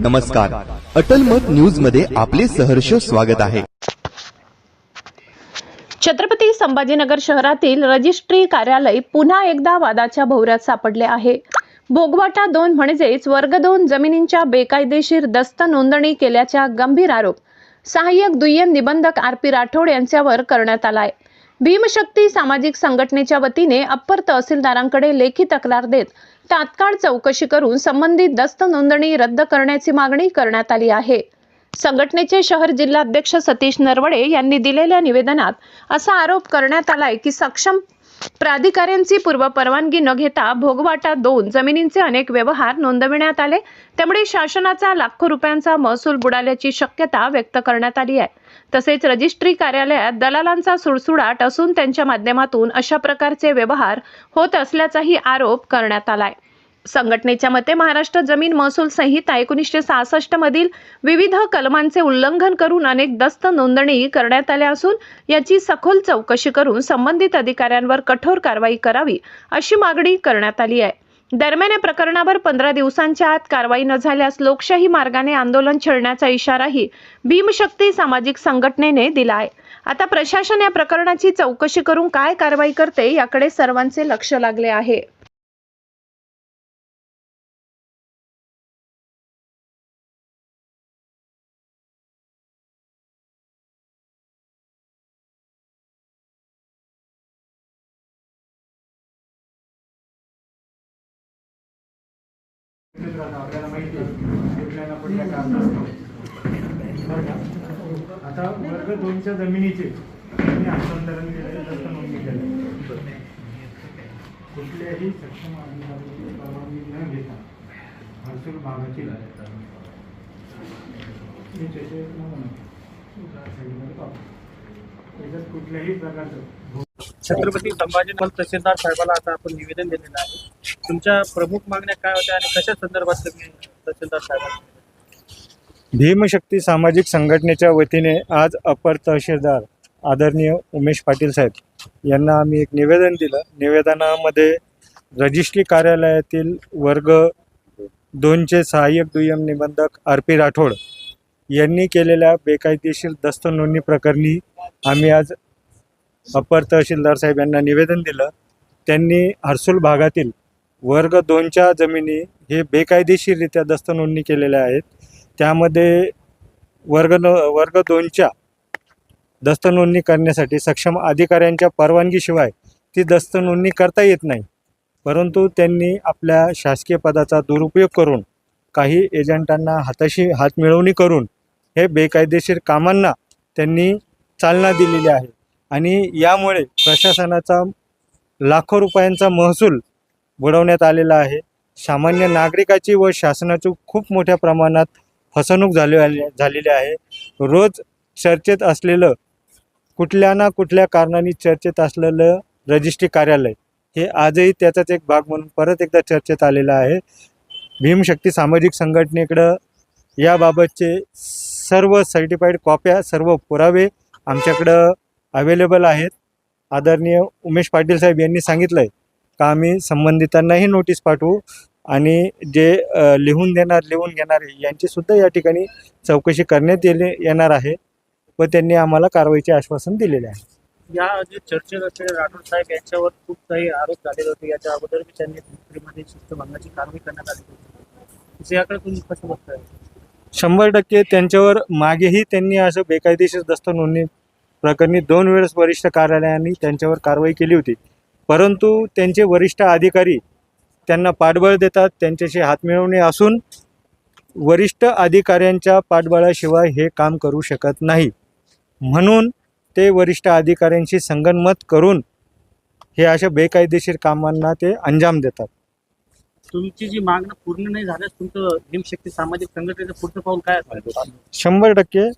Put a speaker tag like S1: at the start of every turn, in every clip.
S1: नमस्कार, अटल मत न्यूज मध्ये आपले सहर्ष स्वागत आहे।
S2: छत्रपती संभाजीनगर शहरातील रजिस्ट्री कार्यालय पुन्हा एकदा वादाच्या भोवऱ्यात सापडले आहे। भोगवाटा 2 म्हणजेच वर्ग 2 जमिनींच्या बेकायदेशीर दस्त नोंदणी केल्याचा गंभीर आरोप सहाय्यक दुय्यम निबंधक आर.पी. राठोड यांच्यावर करण्यात आलाय। भीमशक्ती सामाजिक संघटनेच्या वतीने अप्पर तहसीलदारांकडे लेखी तक्रार देत तात्काळ चौकशी करून संबंधित दस्त नोंदणी रद्द करण्याची मागणी करण्यात आली आहे। संघटनेचे शहर जिल्हाध्यक्ष सतीश नरवडे यांनी दिलेल्या निवेदनात असा आरोप करण्यात आलाय की सक्षम प्राधिकाऱ्यांची पूर्व परवानगी न घेता भोगवाटा 2 जमिनींचे अनेक व्यवहार नोंदविण्यात आले, त्यामुळे शासनाचा लाखो रुपयांचा महसूल बुडाल्याची शक्यता व्यक्त करण्यात आली आहे। तसेच रजिस्ट्री कार्यालयात दलालांचा सुळसुळाट असून त्यांच्या माध्यमातून अशा प्रकारचे व्यवहार होत असल्याचाही आरोप करण्यात आलाय। संघटनेच्या मते महाराष्ट्र जमीन महसूल संहिता 1966 मधील विविध कलमांचे उल्लंघन करून अनेक दस्त नोंदणी करण्यात आल्या असून याची सखोल चौकशी करून संबंधित अधिकाऱ्यांवर कठोर कारवाई करावी अशी मागणी करण्यात आली आहे। दरम्यान या प्रकरणावर 15 दिवसांच्या आत कारवाई न झाल्यास लोकशाही मार्गाने आंदोलन छेडण्याचा इशाराही भीमशक्ती सामाजिक संघटनेने दिला आहे। आता प्रशासन या प्रकरणाची चौकशी करून काय कारवाई करते याकडे सर्वांचे लक्ष लागले आहे।
S3: आता वर्ग 2च्या जमिनीचे हस्तांतरण केले दस्त नोंदणी केले कुठल्याही सक्षम अधिकाऱ्याची परवानगी न घेता महसूल भागातील कुठल्याही प्रकारचं
S4: छत्रपती संभाजीनगर तहसीलदार साहेबाला आता आपण निवेदन दिलेलं आहे। तुमच्या प्रमुख मागण्या काय होत्या आणि कशा संदर्भात तुम्ही तहसीलदार साहेबांना?
S3: भीमशक्ती सामाजिक संघटनेच्या वतीने आज अपर तहसीलदार आदरणीय उमेश पाटील साहेब यांना आम्ही एक निवेदन दिलं। निवेदनामध्ये रजिस्ट्री कार्यालयातील वर्ग 2चे सहाय्यक दुय्यम निबंधक आर.पी. राठोड यांनी केलेल्या बेकायदेशीर दस्त नोंदणी प्रकरणी आम्ही आज अपर तहसीलदार साहेब यांना निवेदन दिलं। त्यांनी हर्सूल भागातील वर्ग 2च्या जमिनी हे बेकायदेशीररित्या दस्त नोंदणी केलेल्या आहेत। त्यामध्ये वर्ग 2च्या दस्त नोंदणी करण्यासाठी सक्षम अधिकाऱ्यांच्या परवानगीशिवाय ती दस्त नोंदणी करता येत नाही, परंतु त्यांनी आपल्या शासकीय पदाचा दुरुपयोग करून काही एजंटांना हाताशी हात मिळवणी करून हे बेकायदेशीर कामांना त्यांनी चालना दिलेली आहे आणि यामुळे प्रशासनाचा लाखो रुपयांचा महसूल बुडवण्यात आलेला आहे। सामान्य नागरिकाची व शासनाची खूप मोठ्या प्रमाणात फसवणूक झालेली आहे। रोज चर्चेत असलेलं कुठल्या ना कुठल्या कारणाने चर्चेत असलेलं रजिस्ट्री कार्यालय हे आजही त्याचाच एक भाग म्हणून परत एकदा चर्चेत आलेलं आहे। भीमशक्ती सामाजिक संघटनेकडं याबाबतचे सर्व सर्टिफाईड कॉप्या सर्व पुरावे आमच्याकडं अवेलेबल आहेत। आदरणीय उमेश पाटील साहेब यांनी सांगितलं आहे का आम्ही संबंधितांनाही नोटीस पाठवू आणि जे लिहून घेणारे यांचीसुद्धा या ठिकाणी चौकशी करण्यात येणार आहे व त्यांनी आम्हाला कारवाईचे आश्वासन दिलेले आहे।
S4: या जे चर्चेत असलेले राठोड साहेब यांच्यावर खूप काही आरोप झालेले होते। याच्या अगोदर त्यांनी मंत्रिमध्ये शिस्तभंगाची कारवाई करण्यात आली होती, याकडे तुम्ही कसं बघताय?
S3: 100% त्यांच्यावर मागेही त्यांनी असं बेकायदेशीर दस्त नोंदणी प्रकरणी 2 वेळेस वरिष्ठ कार्यालयांनी त्यांच्यावर कारवाई केली होती, परंतु त्यांचे वरिष्ठ अधिकारी त्यांना पाठबळ देतात, त्यांच्याशी हातमिळवणी असून वरिष्ठ अधिकाऱ्यांच्या पाठबळाशिवाय हे काम करू शकत नाही, म्हणून ते वरिष्ठ अधिकाऱ्यांशी संगनमत करून हे अशा बेकायदेशीर कामांना ते अंजाम देतात।
S4: तुमची जी मागणी पूर्ण नाही झाल्यास तुमचं भीमशक्ती सामाजिक संघटनेचं पुढचं पाऊल काय असेल?
S3: 100%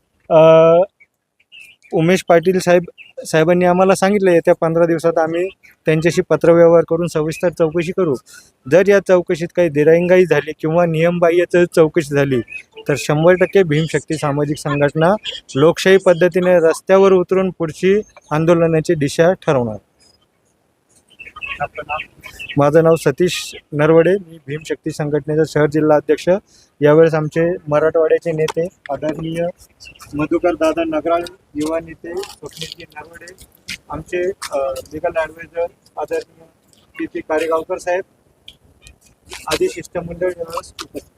S3: उमेश पाटील साहेबांनी आम्हाला सांगितलं येत्या 15 दिवसात आम्ही त्यांच्याशी पत्रव्यवहार करून सविस्तर चौकशी करू। जर या चौकशीत काही दिरंगाई झाली किंवा नियमबाह्य चौकशी झाली तर 100% भीमशक्ती सामाजिक संघटना लोकशाही पद्धतीने रस्त्यावर उतरून पुढची आंदोलनाची दिशा ठरवणार।
S4: आपलं नाव?
S3: माझं नाव सतीश नरवडे, मी भीमशक्ती संघटनेचा शहर जिल्हा अध्यक्ष. यावेळेस आमचे मराठवाड्याचे नेते आदरणीय मधुकर दादा नगराळ, युवा नेते स्वप्नीलजी नरवडे, आमचे लिगल ॲडवायझर आदरणीय पी कारेगावकर साहेब आदी शिष्टमंडळ यावेळेस उपस्थित.